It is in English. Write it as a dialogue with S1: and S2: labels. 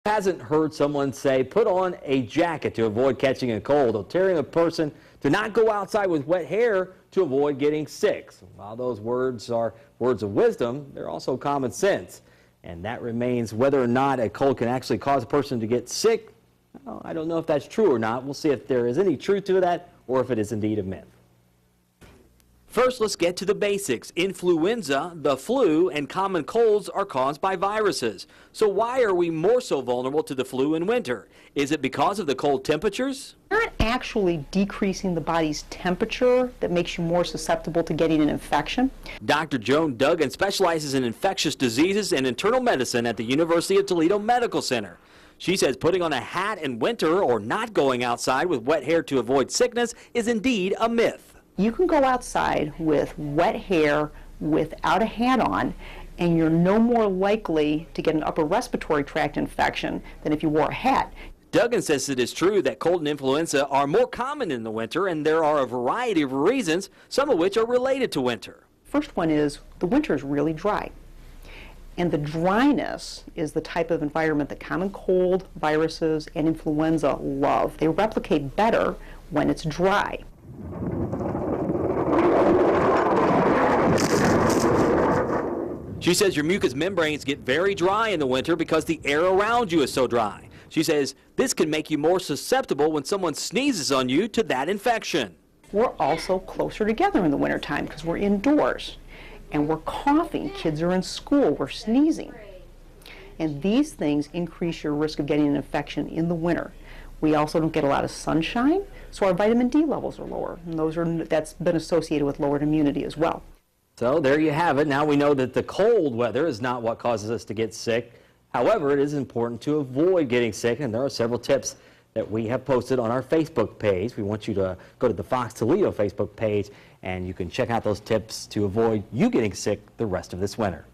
S1: Hasn't heard someone say put on a jacket to avoid catching a cold, or telling a person to not go outside with wet hair to avoid getting sick. So while those words are words of wisdom, they're also common sense, and that remains whether or not a cold can actually cause a person to get sick. Well, I don't know if that's true or not. We'll see if there is any truth to that or if it is indeed a myth. First, let's get to the basics. Influenza, the flu, and common colds are caused by viruses. So why are we more so vulnerable to the flu in winter? Is it because of the cold temperatures?
S2: Not actually decreasing the body's temperature that makes you more susceptible to getting an infection.
S1: Dr. Joan Duggan specializes in infectious diseases and internal medicine at the University of Toledo Medical Center. She says putting on a hat in winter or not going outside with wet hair to avoid sickness is indeed a myth.
S2: You can go outside with wet hair without a hat on, and you're no more likely to get an upper respiratory tract infection than if you wore a hat.
S1: Duggan says it is true that cold and influenza are more common in the winter, and there are a variety of reasons, some of which are related to winter.
S2: First one is the winter is really dry. And the dryness is the type of environment that common cold, viruses, and influenza love. They replicate better when it's dry.
S1: She says your mucous membranes get very dry in the winter because the air around you is so dry. She says this can make you more susceptible when someone sneezes on you to that infection.
S2: We're also closer together in the wintertime because we're indoors and we're coughing. Kids are in school, we're sneezing. And these things increase your risk of getting an infection in the winter. We also don't get a lot of sunshine, so our vitamin D levels are lower, and that's been associated with lowered immunity as well.
S1: So there you have it. Now we know that the cold weather is not what causes us to get sick. However, it is important to avoid getting sick, and there are several tips that we have posted on our Facebook page. We want you to go to the Fox Toledo Facebook page, and you can check out those tips to avoid you getting sick the rest of this winter.